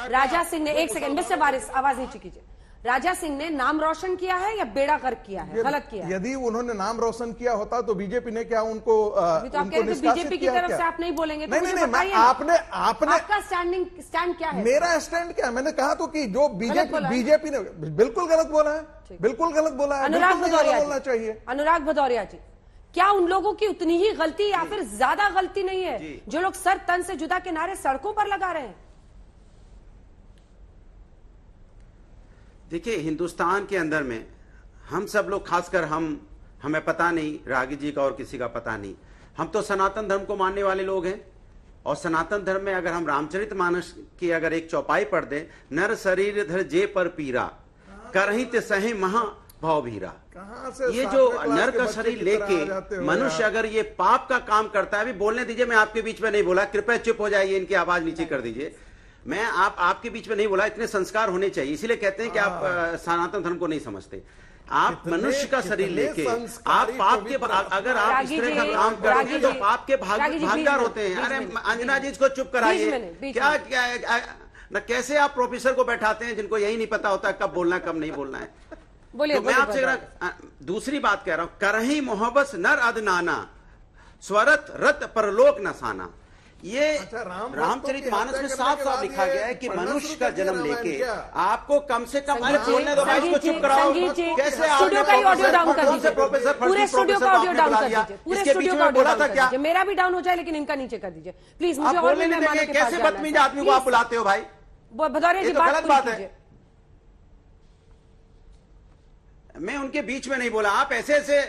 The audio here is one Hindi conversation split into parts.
राजा सिंह ने, एक सेकंड मिस्टर वारिस आवाज नीचे कीजिए, राजा सिंह ने नाम रोशन किया है या बेड़ा गर्क किया है, गलत किया है? यदि उन्होंने नाम रोशन किया होता तो बीजेपी ने क्या उनको अभी तो आप कह रहे थे बीजेपी की तरफ से आप नहीं बोलेंगे, तो मुझे बताइए आपने आपका स्टैंड क्या है? मेरा स्टैंड क्या है? मैंने कहा तो कि जो बीजेपी ने बिल्कुल गलत बोला है, बिल्कुल गलत बोला है। अनुराग भदौरिया बोलना चाहिए। अनुराग भदौरिया जी, क्या उन लोगों की उतनी ही गलती या फिर ज्यादा गलती नहीं है जो लोग सर तन से जुदा के नारे सड़कों पर लगा रहे हैं? देखिए, हिंदुस्तान के अंदर में हम सब लोग, खासकर हमें पता नहीं, रागी जी का और किसी का पता नहीं, हम तो सनातन धर्म को मानने वाले लोग हैं। और सनातन धर्म में अगर हम रामचरितमानस की अगर एक चौपाई पढ़ दें, नर शरीर धर जे पर पीरा, करही ते सहे महा भाव भीरा। ये जो नर का शरीर लेके मनुष्य अगर ये पाप का काम करता है, अभी बोलने दीजिए, मैं आपके बीच में नहीं बोला, कृपया चुप हो जाइए, इनकी आवाज नीचे कर दीजिए। मैं आपके बीच में नहीं बोला, इतने संस्कार होने चाहिए, इसीलिए कहते हैं कि आप सनातन धर्म को नहीं समझते। आप मनुष्य का शरीर लेके आप पाप के, अगर आप इस तरह का काम करते हैं तो पाप के भागीदार होते हैं। अरे अंजना जी, इसको चुप कराइए। क्या न कैसे आप प्रोफेसर को बैठाते हैं जिनको यही नहीं पता होता कब बोलना कब नहीं बोलना है। तो मैं आपसे दूसरी बात कह रहा हूं, करही मोहब्बत नर अदनाना, स्वरत रत परलोक नसाना। ये रामचरितमानस में साफ साफ लिखा गया है कि मनुष्य का जन्म लेके आपको कम से कम बोलने दो, मैं इसको चुप कराओ। कैसे स्टूडियो का ऑडियो डाउन कर दीजिए, प्रोफेसर पूरे स्टूडियो का ऑडियो डाउन कर दीजिए, पूरे स्टूडियो का ऑडियो बोला था क्या? मेरा भी डाउन हो जाए लेकिन इनका नीचे कर दीजिए प्लीज। मुझे और कैसे बदतमीज आदमी को आप बुलाते हो भाई? भदौरिया जी बात कीजिए। मैं उनके बीच में नहीं बोला, आप ऐसे ऐसे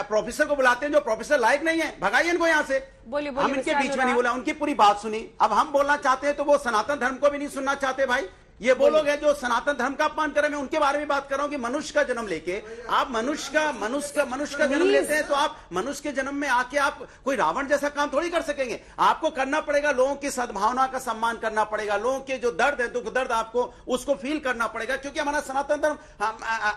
प्रोफेसर को बुलाते हैं जो प्रोफेसर लायक नहीं है, भगाइए इनको यहां से। बोलिए हम इनके बीच में नहीं बोला, उनकी पूरी बात सुनी। अब हम बोलना चाहते हैं तो वो सनातन धर्म को भी नहीं सुनना चाहते। भाई ये वो लोग हैं जो सनातन धर्म का अपमान करें, मैं उनके बारे में बात कर रहा हूं कि मनुष्य का जन्म लेके आप मनुष्य का जन्म लेते हैं, तो आप मनुष्य के जन्म में आके आप कोई रावण जैसा काम थोड़ी कर सकेंगे। आपको करना पड़ेगा, लोगों की सद्भावना का सम्मान करना पड़ेगा, लोगों के जो दर्द है, दुख दर्द आपको उसको फील करना पड़ेगा, क्योंकि हमारा सनातन धर्म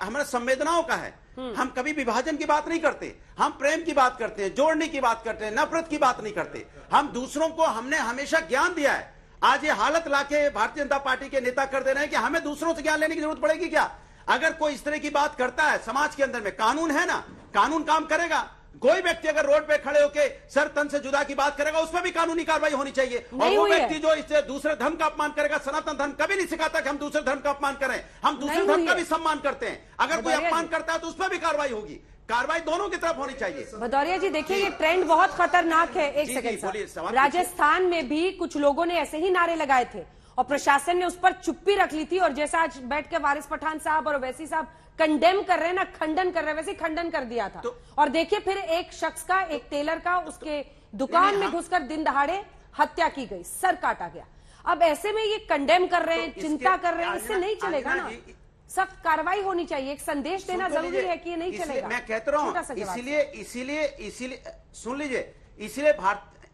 हमारा संवेदनाओं का है। हम कभी विभाजन की बात नहीं करते, हम प्रेम की बात करते हैं, जोड़ने की बात करते हैं, नफरत की बात नहीं करते। हम दूसरों को, हमने हमेशा ज्ञान दिया है। आज ये हालत लाके भारतीय जनता पार्टी के नेता कर दे रहे हैं कि हमें दूसरों से ज्ञान लेने की जरूरत पड़ेगी क्या? अगर कोई इस तरह की बात करता है, समाज के अंदर में कानून है ना, कानून काम करेगा। कोई व्यक्ति अगर रोड पे खड़े होकर सर तन से जुदा की बात करेगा, उसमें भी कानूनी कार्रवाई होनी चाहिए। और वो व्यक्ति जो इससे दूसरे धर्म का अपमान करेगा, सनातन धर्म कभी नहीं सिखाता कि हम दूसरे धर्म का अपमान करें, हम दूसरे धर्म का भी सम्मान करते हैं। अगर कोई अपमान करता है तो उस पर भी कार्रवाई होगी, कार्रवाई दोनों की तरफ होनी चाहिए। भदौरिया जी देखिए, ये ट्रेंड बहुत खतरनाक है। एक सेकंड, राजस्थान में भी कुछ लोगों ने ऐसे ही नारे लगाए थे और प्रशासन ने उस पर चुप्पी रख ली थी, और जैसा आज बैठ के वारिस पठान साहब और वैसी साहब कंडेम कर रहे हैं ना, खंडन कर रहे हैं, वैसे खंडन कर दिया था। और देखिए फिर एक शख्स का, एक टेलर का, उसके दुकान में घुसकर दिन दहाड़े हत्या की गई, सर काटा गया। अब ऐसे में ये कंडेम कर रहे हैं, चिंता कर रहे हैं, इससे नहीं चलेगा ना, सख्त कार्रवाई होनी चाहिए। एक संदेश देना जरूरी है कि ये नहीं चलेगा। मैं कहता रहा हूं, इसीलिए सुन लीजिए,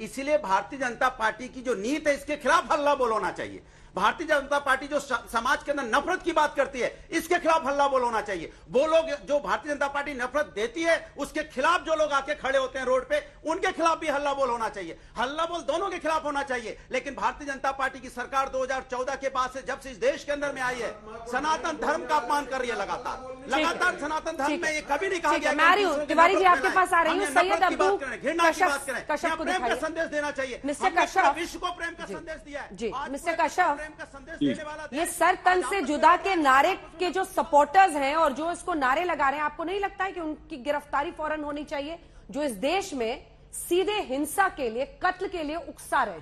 इसीलिए भारतीय जनता पार्टी की जो नीति है, इसके खिलाफ हल्ला बोल होना चाहिए। भारतीय जनता पार्टी जो समाज के अंदर नफरत की बात करती है, इसके खिलाफ हल्ला बोल होना चाहिए। वो लोग जो भारतीय जनता पार्टी नफरत देती है, उसके खिलाफ जो लोग आके खड़े होते हैं रोड पे, उनके खिलाफ भी हल्ला बोल होना चाहिए। हल्ला बोल दोनों के खिलाफ होना चाहिए। लेकिन भारतीय जनता पार्टी की सरकार 2014 के बाद से, जब से इस देश के अंदर में आई है, सनातन धर्म का अपमान कर रही है लगातार सनातन धर्म में ये कभी नहीं कहा गया। तिवारी जी आपके पास आ रही हूँ, सैयद अब्दू घृणा की बात करें, प्रेम का संदेश देना चाहिए। मिस्टर कश्यप, विश्व को प्रेम का संदेश दिया है जी। मिस्टर कश्यप, संदेश ये सर तन से जुदा के नारे के जो सपोर्टर्स हैं और जो इसको नारे लगा रहे हैं, आपको नहीं लगता है कि उनकी गिरफ्तारी फौरन होनी चाहिए, जो इस देश में सीधे हिंसा के लिए, कत्ल के लिए उकसा रहे?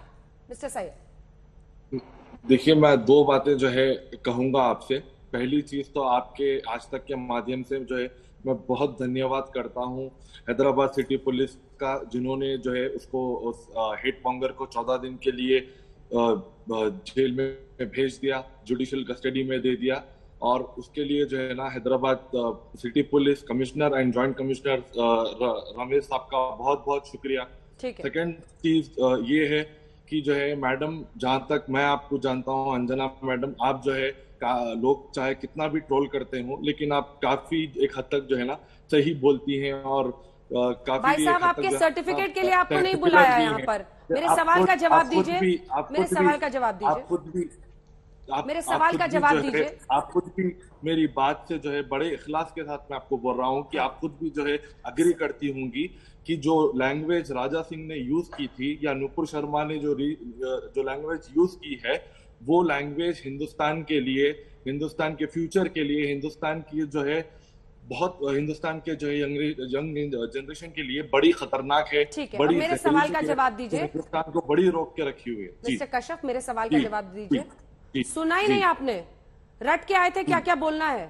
मिस्टर सैयद, देखिए, मैं दो बातें जो है कहूंगा आपसे। पहली चीज तो आपके आज तक के माध्यम से जो है मैं बहुत धन्यवाद करता हूं हैदराबाद सिटी पुलिस का, जिन्होंने जो है उसको, उस हेड मॉन्गर को 14 दिन के लिए जेल में भेज दिया, जुडिशियल कस्टडी में दे दिया। और उसके लिए जो है ना, Hyderabad city police commissioner and joint commissioner Ramesh साहब का बहुत बहुत शुक्रिया। सेकंड चीज ये है कि जो है मैडम, जहां तक मैं आपको जानता हूं, अंजना मैडम, आप जो है लोग चाहे कितना भी ट्रोल करते हो, लेकिन आप काफी एक हद तक जो है ना सही बोलती हैं। और काफी भाई साहब, आपके सर्टिफिकेट के लिए आपको नहीं बुलाया यहाँ पर। मेरे सवाल का जवाब दीजिए, मेरे सवाल का जवाब दीजिए। आप मेरे सवाल खुद का भी जवाब जो है, दीजिए। आप खुद भी मेरी बात से जो है बड़े इखलास के साथ मैं आपको बोल रहा हूँ कि आप खुद भी जो है अग्री करती होंगी कि जो लैंग्वेज राजा सिंह ने यूज की थी या नुपुर शर्मा ने जो लैंग्वेज यूज की है, वो लैंग्वेज हिंदुस्तान के लिए, हिंदुस्तान के फ्यूचर के लिए, हिंदुस्तान की जो है बहुत, हिंदुस्तान के जो है यंग जनरेशन के लिए बड़ी खतरनाक है। ठीक है, बड़ी अब मेरे सवाल का जवाब दीजिए। हिंदुस्तान को बड़ी रोक के रखी हुई है। जी मिस्टर कश्यप, मेरे सवाल का जी, जवाब दीजिए। जी, सुना ही जी। नहीं आपने, रट के आए थे क्या क्या बोलना है।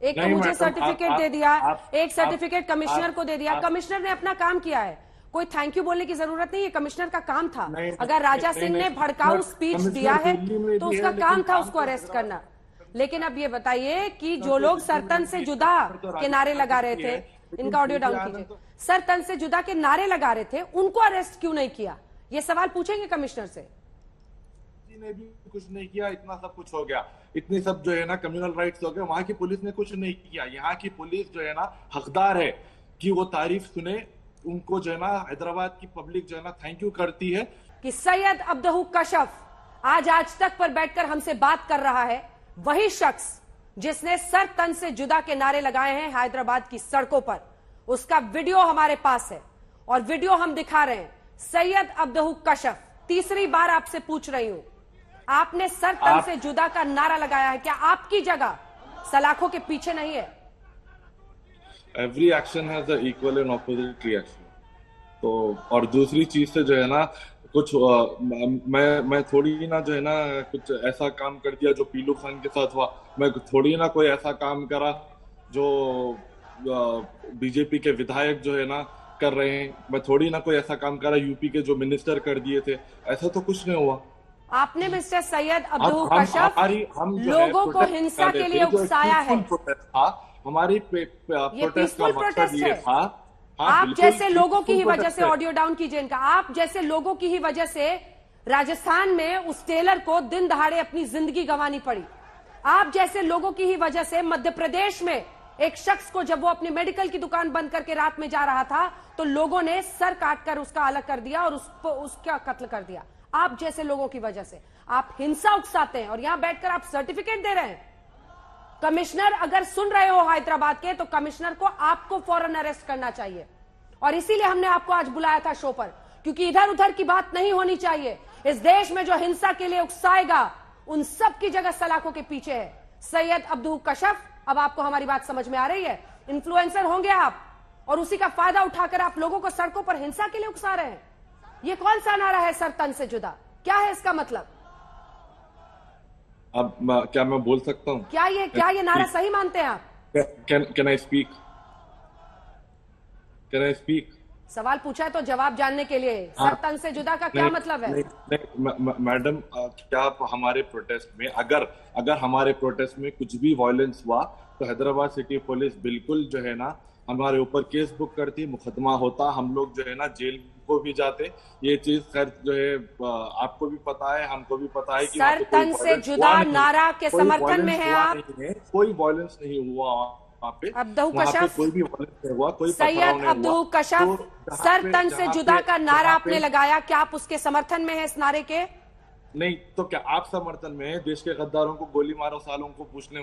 एक तो नहीं, मुझे मैडम, सर्टिफिकेट आप- दे दिया, आप- एक सर्टिफिकेट कमिश्नर को दे दिया। आप- कमिश्नर ने अपना काम किया है, कोई थैंक यू बोलने की जरूरत नहीं है, कमिश्नर का काम था। नहीं, अगर राजा नहीं, सिंह ने नहीं, भड़काऊ स्पीच कमिश्नर दिया है दिल्ली में तो भी उसका है, काम लेकिन था काम उसको तो अरेस्ट दूसरा करना। लेकिन अब ये बताइए कि जो तो लोग सर तन से जुदा के नारे लगा रहे थे, इनका ऑडियो डाउन कीजिए, सर तन से जुदा के नारे लगा रहे थे, उनको अरेस्ट क्यों नहीं किया? ये सवाल पूछेंगे कमिश्नर से। ने भी कुछ नहीं किया, इतना सब कुछ हो गया, इतनी सब जो है ना कम्युनल राइट्स हो गए, वहां की पुलिस ने कुछ नहीं किया। यहाँ की पुलिस जो है ना हकदार है कि वो तारीफ सुने, उनको जो है ना हैदराबाद की पब्लिक जो है ना थैंक यू करती है कि सैयद अब्दहू कशफ आज तक पर बैठकर हमसे बात कर रहा है, वही शख्स जिसने सर तन से जुदा के नारे लगाए हैं हैदराबाद की सड़कों पर। उसका वीडियो हमारे पास है और वीडियो हम दिखा रहे हैं। सैयद अब्दहू कशफ, तीसरी बार आपसे पूछ रही हूं, आपने सर तन से जुदा का नारा लगाया है, क्या आपकी जगह सलाखों के पीछे नहीं है? Every action has a equal and opposite reaction. तो और दूसरी चीज से जो है ना कुछ मैं थोड़ी ना जो है ना कुछ ऐसा काम कर दिया जो पीलू खान के साथ हुआ। मैं थोड़ी ना कोई ऐसा काम करा जो बीजेपी के विधायक जो है ना कर रहे हैं। मैं थोड़ी ना कोई ऐसा काम करा यूपी के जो मिनिस्टर कर दिए थे। ऐसा तो कुछ नहीं हुआ। आपने मिस्टर सैयद अब्दहू हम कशफ हम लोगों को हिंसा के लिए उकसाया है। हमारी ये प्रोटेस्ट का पीसफुल मकसद प्रोटेस्ट ये है। था। आप बिल्कुल जैसे लोगों की ही peaceful वजह से, protest है। ऑडियो डाउन कीजिए इनका, आप जैसे लोगों की ही वजह से राजस्थान में उस टेलर को दिन दहाड़े अपनी जिंदगी गंवानी पड़ी। आप जैसे लोगों की ही वजह से मध्य प्रदेश में एक शख्स को, जब वो अपनी मेडिकल की दुकान बंद करके रात में जा रहा था, तो लोगों ने सर काटकर उसका अलग कर दिया और उसका कत्ल कर दिया। आप जैसे लोगों की वजह से आप हिंसा उकसाते हैं और यहां बैठकर आप सर्टिफिकेट दे रहे हैं। कमिश्नर अगर सुन रहे हो हैदराबाद के, तो कमिश्नर को आपको फौरन अरेस्ट करना चाहिए। और इसीलिए हमने आपको आज बुलाया था शो पर, क्योंकि इधर उधर की बात नहीं होनी चाहिए। इस देश में जो हिंसा के लिए उकसाएगा, उन सब की जगह सलाखों के पीछे है सैयद अब्दहू कशफ। अब आपको हमारी बात समझ में आ रही है? इन्फ्लुएंसर होंगे आप और उसी का फायदा उठाकर आप लोगों को सड़कों पर हिंसा के लिए उकसा रहे हैं। ये कौन सा नारा है, सर तन से जुदा? क्या है इसका मतलब? अब क्या मैं बोल सकता हूँ? क्या ये नारा सही मानते हैं आप? Can I speak? Can I speak? सवाल पूछा है तो जवाब जानने के लिए। सर तन से जुदा का क्या मतलब है? मैडम, क्या आप हमारे प्रोटेस्ट में, अगर हमारे प्रोटेस्ट में कुछ भी वायलेंस हुआ तो हैदराबाद सिटी पुलिस बिल्कुल जो है ना हमारे ऊपर केस बुक करती, मुकदमा होता, हम लोग जो है ना जेल को भी जाते। ये चीज खैर जो है आपको भी पता है, हमको भी पता है कि सर तन से जुदा नारा के समर्थन में है आप? कोई वायलेंस नहीं हुआ वहाँ पे। अब्दहू वहाँ पे कशफ, कोई भी वायलेंस नहीं हुआ, कोई सैयद अब्दहू कशफ, सर तन से जुदा का नारा आपने लगाया, क्या आप उसके समर्थन में है इस नारे के? नहीं तो क्या आप समर्थन में है? देश के गद्दारों को गोली मारो सालों को पूछने